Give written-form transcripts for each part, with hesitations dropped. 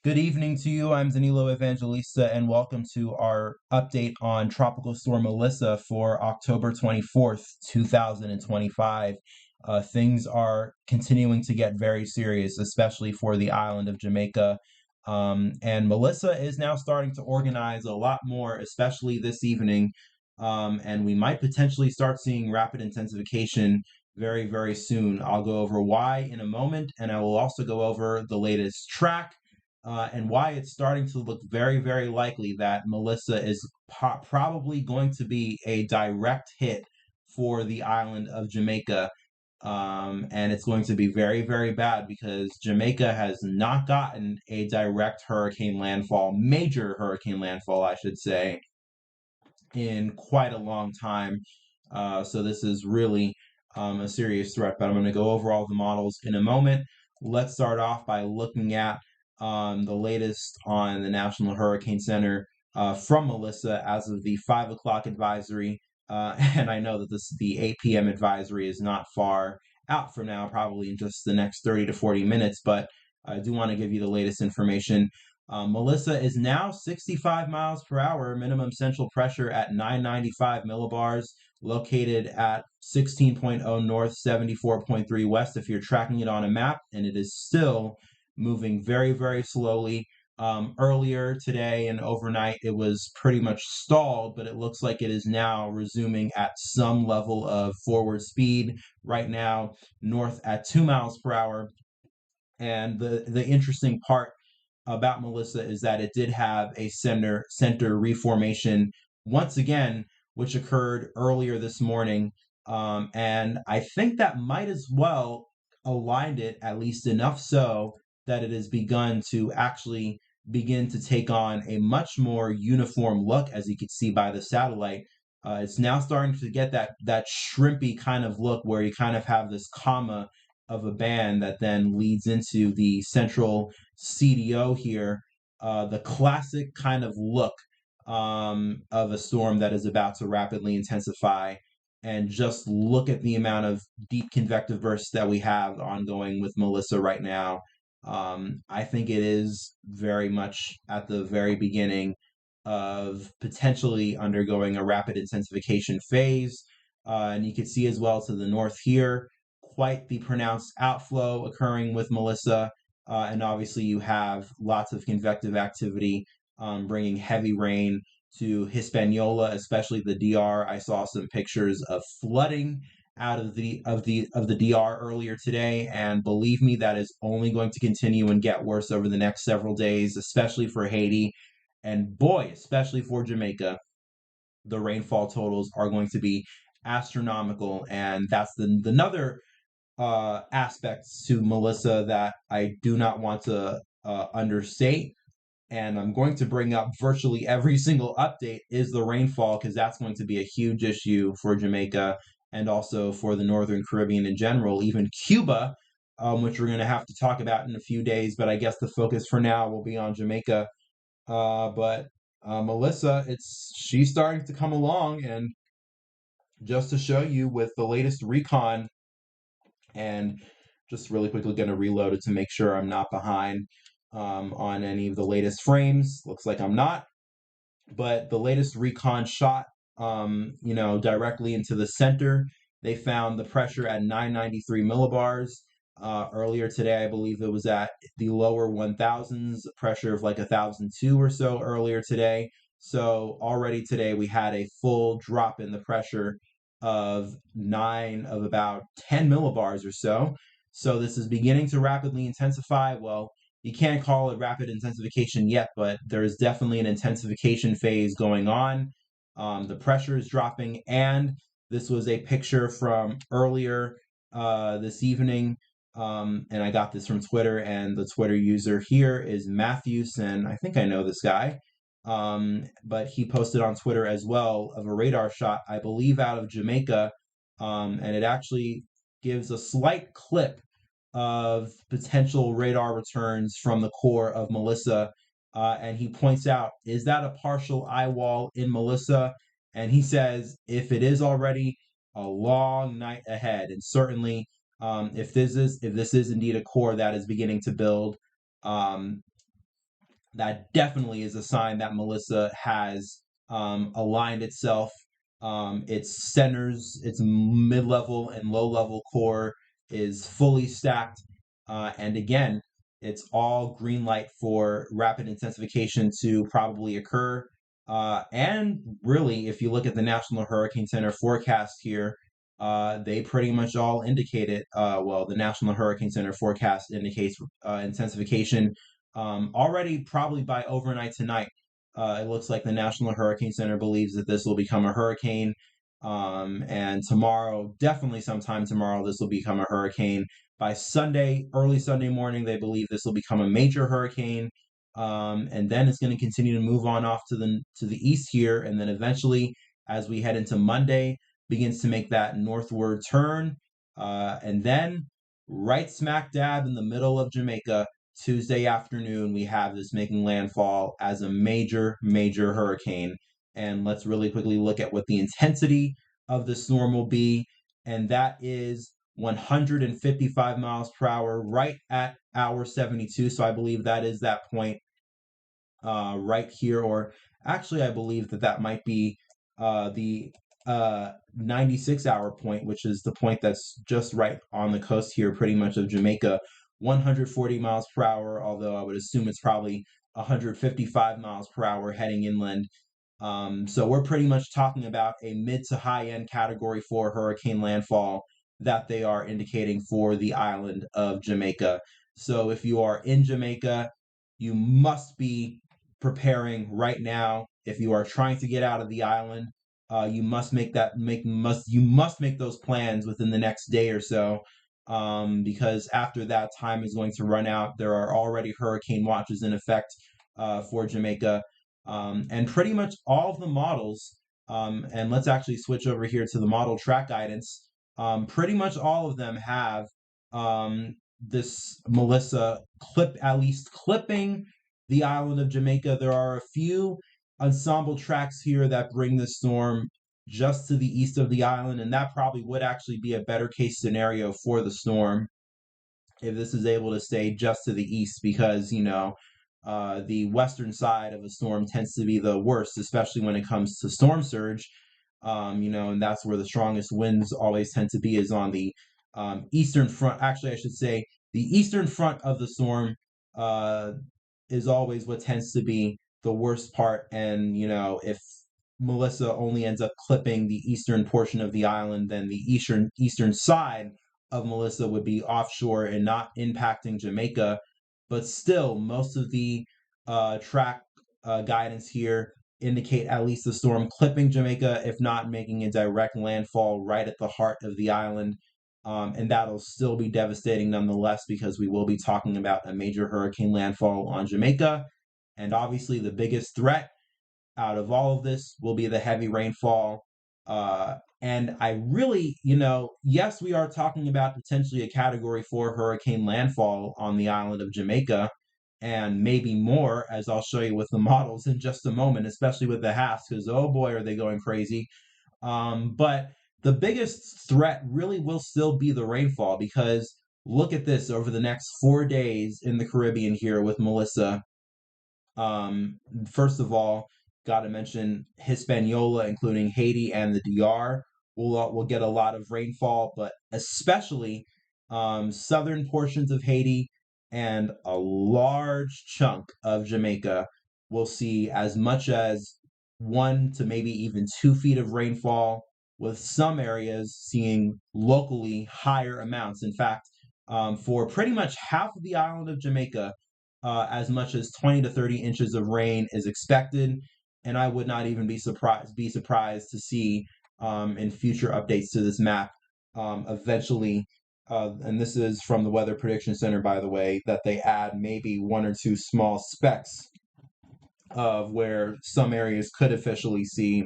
Good evening to you. I'm Danilo Evangelista, and welcome to our update on Tropical Storm Melissa for October 24th, 2025. Things are continuing to get very serious, especially for the island of Jamaica. And Melissa is now starting to organize a lot more, especially this evening. And we might potentially start seeing rapid intensification very, very soon. I'll go over why in a moment, and I will also go over the latest track and why it's starting to look very, very likely that Melissa is probably going to be a direct hit for the island of Jamaica. And it's going to be very, very bad because Jamaica has not gotten a direct hurricane landfall, major hurricane landfall, I should say, in quite a long time. So this is really a serious threat, but I'm going to go over all the models in a moment. Let's start off by looking at the latest on the National Hurricane Center from Melissa as of the 5 o'clock advisory. And I know that the 8 p.m. advisory is not far out from now, probably in just the next 30 to 40 minutes, but I do want to give you the latest information. Melissa is now 65 miles per hour, minimum central pressure at 995 millibars, located at 16.0 north, 74.3 west if you're tracking it on a map, and it is still moving very, very slowly. Earlier today and overnight, it was pretty much stalled, but it looks like it is now resuming at some level of forward speed. Right now, north at 2 miles per hour. And the interesting part about Melissa is that it did have a center reformation once again, which occurred earlier this morning. And I think that might as well aligned it at least enough so that it has begun to actually begin to take on a much more uniform look, as you can see by the satellite. It's now starting to get that shrimpy kind of look where you kind of have this comma of a band that then leads into the central CDO here, the classic kind of look of a storm that is about to rapidly intensify. And just look at the amount of deep convective bursts that we have ongoing with Melissa right now. I think it is very much at the very beginning of potentially undergoing a rapid intensification phase. And you can see as well to the north here, quite the pronounced outflow occurring with Melissa. And obviously, you have lots of convective activity bringing heavy rain to Hispaniola, especially the DR. I saw some pictures of flooding out of the DR earlier today, and believe me, that is only going to continue and get worse over the next several days, especially for Haiti, and boy, especially for Jamaica. The rainfall totals are going to be astronomical, and that's the another aspects to Melissa that I do not want to understate. And I'm going to bring up virtually every single update is the rainfall because that's going to be a huge issue for Jamaica and also for the Northern Caribbean in general, even Cuba, which we're going to have to talk about in a few days. But I guess the focus for now will be on Jamaica. But Melissa, she's starting to come along, and just to show you with the latest recon and just really quickly going to reload it to make sure I'm not behind on any of the latest frames. Looks like I'm not, but the latest recon shot, directly into the center. They found the pressure at 993 millibars. Earlier today, I believe it was at the lower 1000s, pressure of like 1002 or so earlier today. So already today we had a full drop in the pressure of about 10 millibars or so. So this is beginning to rapidly intensify. Well, you can't call it rapid intensification yet, but there is definitely an intensification phase going on. The pressure is dropping, and this was a picture from earlier this evening. And I got this from Twitter, and the Twitter user here is Matthews, and I think I know this guy. But he posted on Twitter as well of a radar shot, I believe, out of Jamaica, and it actually gives a slight clip of potential radar returns from the core of Melissa. And he points out, is that a partial eye wall in Melissa? And he says, if it is already, a long night ahead. And certainly, if this is indeed a core that is beginning to build, um, that definitely is a sign that Melissa has aligned itself. Its centers, its mid-level and low-level core is fully stacked. And again, it's all green light for rapid intensification to probably occur. And really, if you look at the National Hurricane Center forecast here, they pretty much all indicate it. Well, the National Hurricane Center forecast indicates intensification already probably by overnight tonight. It looks like the National Hurricane Center believes that this will become a hurricane. And tomorrow, definitely sometime tomorrow, this will become a hurricane. By Sunday, early Sunday morning, they believe this will become a major hurricane. And then it's going to continue to move on off to the east here, and then eventually, as we head into Monday, begins to make that northward turn, and then right smack dab in the middle of Jamaica, Tuesday afternoon, we have this making landfall as a major, major hurricane. And let's really quickly look at what the intensity of the storm will be. And that is 155 miles per hour, right at hour 72. So I believe that is that point right here, or actually, I believe that that might be the 96-hour point, which is the point that's just right on the coast here, pretty much of Jamaica, 140 miles per hour, although I would assume it's probably 155 miles per hour heading inland. So we're pretty much talking about a mid to high end category 4 hurricane landfall that they are indicating for the island of Jamaica. So if you are in Jamaica, you must be preparing right now. If you are trying to get out of the island, you must make those plans within the next day or so, because after that time is going to run out. There are already hurricane watches in effect for Jamaica, and pretty much all of the models. And let's actually switch over here to the model track guidance. Pretty much all of them have this Melissa at least clipping the island of Jamaica. There are a few ensemble tracks here that bring the storm just to the east of the island, and that probably would actually be a better case scenario for the storm if this is able to stay just to the east, because the western side of a storm tends to be the worst, especially when it comes to storm surge. And that's where the strongest winds always tend to be, is on the eastern front. Actually, I should say the eastern front of the storm uh, is always what tends to be the worst part. And if Melissa only ends up clipping the eastern portion of the island, then the eastern side of Melissa would be offshore and not impacting Jamaica. But still, most of the track guidance here indicate at least the storm clipping Jamaica, if not making a direct landfall right at the heart of the island. And that'll still be devastating nonetheless, because we will be talking about a major hurricane landfall on Jamaica. And obviously, the biggest threat out of all of this will be the heavy rainfall. And I really, yes, we are talking about potentially a category 4 hurricane landfall on the island of Jamaica, and maybe more, as I'll show you with the models in just a moment, especially with the HAFs, because oh boy, are they going crazy. But the biggest threat really will still be the rainfall, because look at this over the next 4 days in the Caribbean here with Melissa. First of all, got to mention Hispaniola, including Haiti and the DR, will get a lot of rainfall, but especially southern portions of Haiti and a large chunk of Jamaica will see as much as 1 to maybe even 2 feet of rainfall, with some areas seeing locally higher amounts. In fact, for pretty much half of the island of Jamaica, as much as 20 to 30 inches of rain is expected, and I would not even be surprised to see in future updates to this map eventually. And this is from the Weather Prediction Center, by the way, that they add maybe 1 or 2 small specks of where some areas could officially see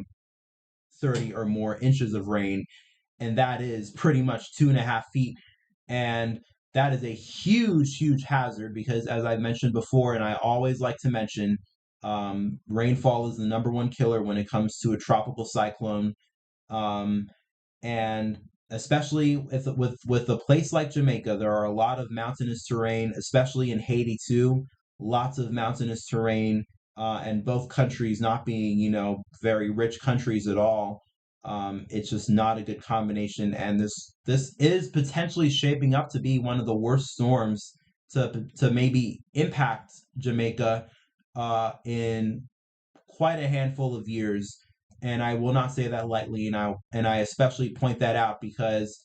30 or more inches of rain, and that is pretty much 2.5 feet. And that is a huge, huge hazard, because, as I mentioned before, and I always like to mention, rainfall is the number one killer when it comes to a tropical cyclone. Um, and especially with a place like Jamaica, there are a lot of mountainous terrain, especially in Haiti too. lots of mountainous terrain, and both countries not being, very rich countries at all. It's just not a good combination, and this is potentially shaping up to be one of the worst storms to maybe impact Jamaica in quite a handful of years, and I will not say that lightly. And I especially point that out because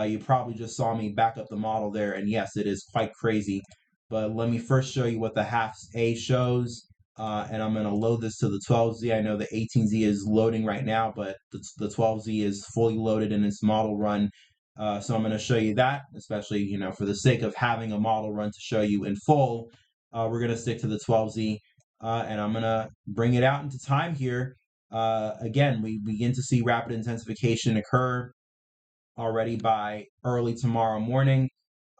you probably just saw me back up the model there, and yes, it is quite crazy. But let me first show you what the halves A shows, and I'm going to load this to the 12Z. I know the 18Z is loading right now, but the 12Z is fully loaded in its model run. So I'm going to show you that, especially for the sake of having a model run to show you in full. We're going to stick to the 12Z, and I'm going to bring it out into time here. Again, we begin to see rapid intensification occur already by early tomorrow morning.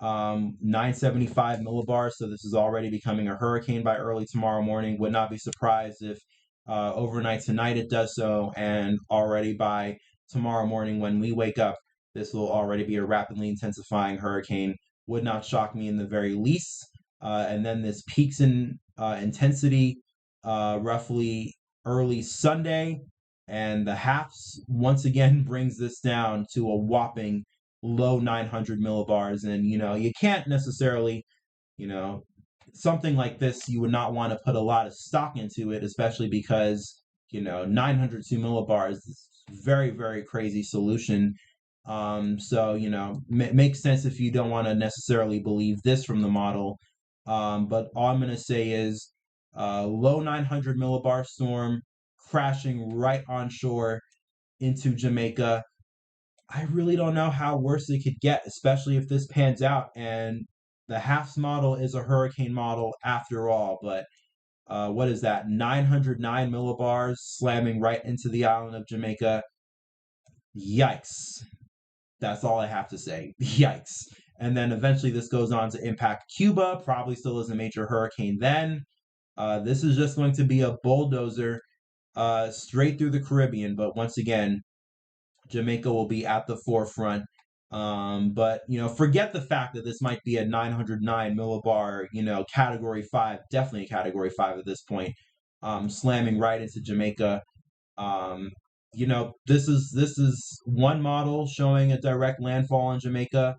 975 millibars, so this is already becoming a hurricane by early tomorrow morning. Would not be surprised if overnight tonight it does so, and already by tomorrow morning when we wake up, this will already be a rapidly intensifying hurricane. Would not shock me in the very least. And then this peaks in intensity roughly early Sunday, and the halves once again brings this down to a whopping low 900 millibars. And you can't necessarily, you know something like this, you would not want to put a lot of stock into it, especially because 902 millibars is very, very crazy solution. So makes sense if you don't want to necessarily believe this from the model. But all I'm going to say is low 900 millibar storm crashing right on shore into Jamaica. I really don't know how worse it could get, especially if this pans out. And the HAFS model is a hurricane model after all, but what is that? 909 millibars slamming right into the island of Jamaica. Yikes. That's all I have to say. Yikes. And then eventually this goes on to impact Cuba, probably still as a major hurricane then. This is just going to be a bulldozer straight through the Caribbean, but once again, Jamaica will be at the forefront. But forget the fact that this might be a 909 millibar, category 5, definitely a category 5 at this point, slamming right into Jamaica. This is one model showing a direct landfall in Jamaica.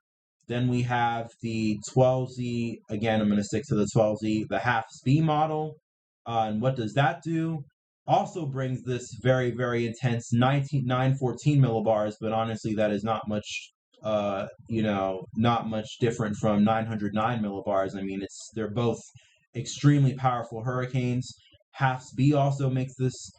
Then we have the 12Z. Again, I'm going to stick to the 12Z, the half speed model. And what does that do? Also brings this very, very intense 914 millibars, but honestly, that is not much, not much different from 909 millibars. I mean, they're both extremely powerful hurricanes. Half B also makes this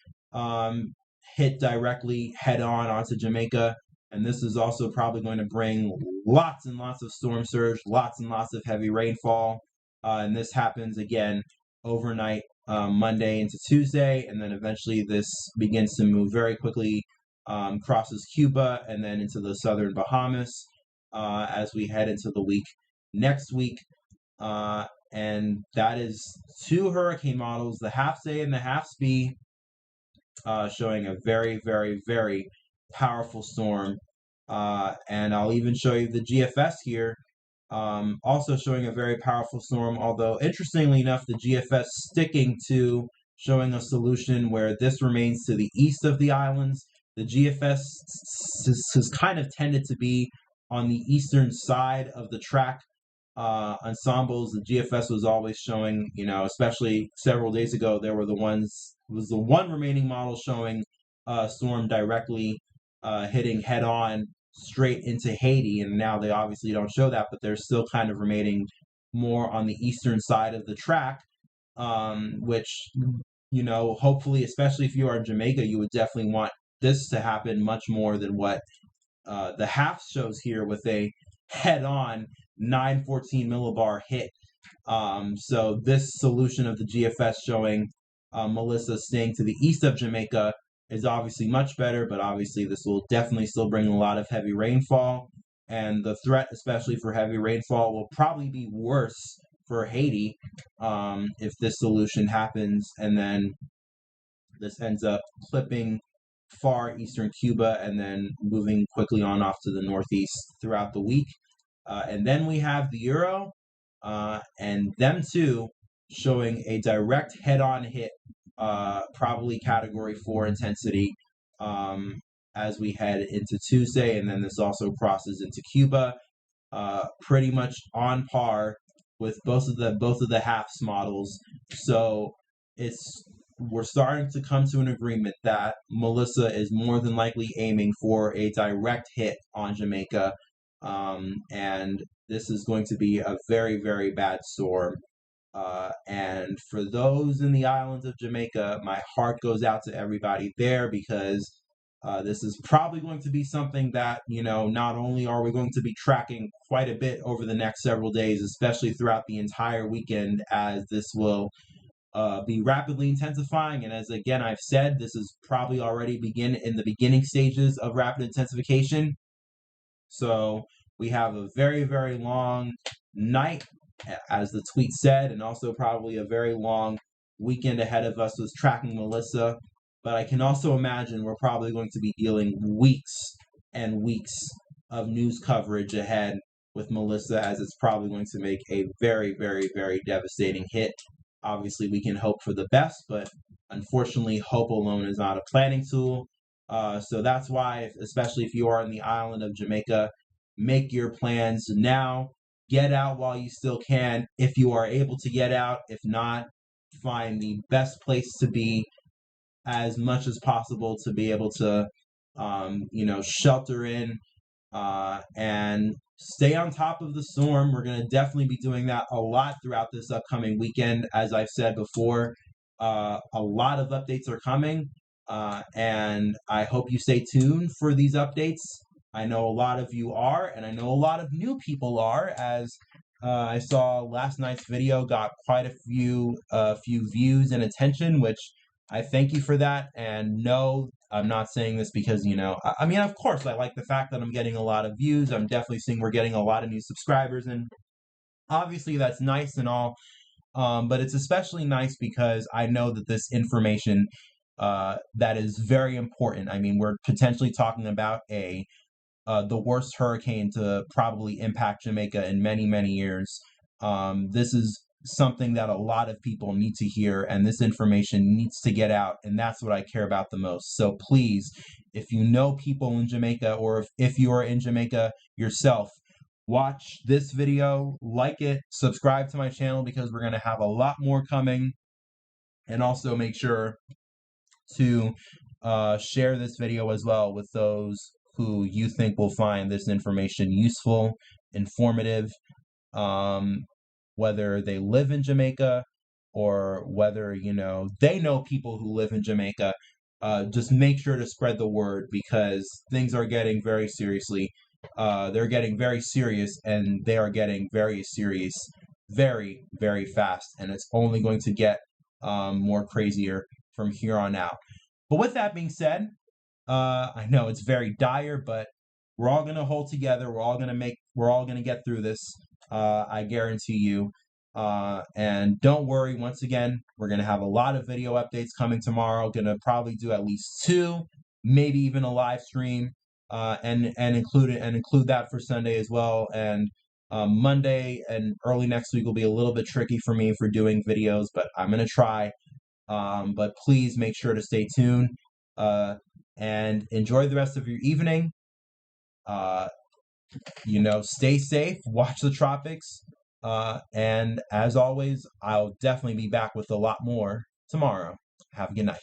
hit directly head on onto Jamaica. And this is also probably going to bring lots and lots of storm surge, lots and lots of heavy rainfall. And this happens again overnight, Monday into Tuesday. And then eventually this begins to move very quickly, crosses Cuba and then into the southern Bahamas as we head into the week next week. And that is two hurricane models, the half A and the half B, showing a very, very, very powerful storm. And I'll even show you the GFS here, also showing a very powerful storm, although interestingly enough, the GFS sticking to showing a solution where this remains to the east of the islands. The GFS has kind of tended to be on the eastern side of the track ensembles. The GFS was always showing, especially several days ago, was the one remaining model showing storm directly hitting head on straight into Haiti, and now they obviously don't show that, but they're still kind of remaining more on the eastern side of the track, which hopefully, especially if you are in Jamaica, you would definitely want this to happen much more than what the half shows here with a head-on 914 millibar hit. So this solution of the GFS showing Melissa staying to the east of Jamaica is obviously much better, but obviously this will definitely still bring a lot of heavy rainfall, and the threat, especially for heavy rainfall, will probably be worse for Haiti if this solution happens, and then this ends up clipping far eastern Cuba and then moving quickly on off to the northeast throughout the week. And then we have the Euro, and them too showing a direct head-on hit, probably Category 4 intensity, as we head into Tuesday, and then this also crosses into Cuba, pretty much on par with both of the HAFS models. So we're starting to come to an agreement that Melissa is more than likely aiming for a direct hit on Jamaica, and this is going to be a very, very bad storm. And for those in the islands of Jamaica, my heart goes out to everybody there, because this is probably going to be something that, not only are we going to be tracking quite a bit over the next several days, especially throughout the entire weekend, as this will be rapidly intensifying. And as again I've said, this is probably already in the beginning stages of rapid intensification. So we have a very, very long night, as the tweet said, and also probably a very long weekend ahead of us with tracking Melissa. But I can also imagine we're probably going to be dealing weeks and weeks of news coverage ahead with Melissa, as it's probably going to make a very, very, very devastating hit. Obviously, we can hope for the best, but unfortunately, hope alone is not a planning tool. So that's why, especially if you are on the island of Jamaica, make your plans now. Get out while you still can, if you are able to get out. If not, find the best place to be as much as possible to be able to, shelter in, and stay on top of the storm. We're going to definitely be doing that a lot throughout this upcoming weekend. As I've said before, a lot of updates are coming, and I hope you stay tuned for these updates. I know a lot of you are, and I know a lot of new people are, as I saw last night's video got quite a few views and attention, which I thank you for that. And no, I'm not saying this because, I mean, of course, I like the fact that I'm getting a lot of views. I'm definitely seeing we're getting a lot of new subscribers, and obviously that's nice and all. But it's especially nice because I know that this information, that is very important. I mean, we're potentially talking about the worst hurricane to probably impact Jamaica in many, many years. This is something that a lot of people need to hear, and this information needs to get out, and that's what I care about the most. So please, if you know people in Jamaica, or if you are in Jamaica yourself, watch this video, like it, subscribe to my channel, because we're going to have a lot more coming. And also make sure to share this video as well with those who you think will find this information useful, informative, whether they live in Jamaica or whether, they know people who live in Jamaica. Just make sure to spread the word, because things are getting very seriously. They're getting very serious, and they are getting very serious very, very fast. And it's only going to get more crazier from here on out. But with that being said, I know it's very dire, but we're all going to hold together. We're all going to get through this. I guarantee you. And don't worry, once again, we're going to have a lot of video updates coming tomorrow. Going to probably do at least 2, maybe even a live stream, and include that for Sunday as well. And Monday and early next week will be a little bit tricky for me for doing videos, but I'm going to try. But please make sure to stay tuned, and enjoy the rest of your evening. Stay safe, watch the tropics, and as always, I'll definitely be back with a lot more tomorrow. Have a good night.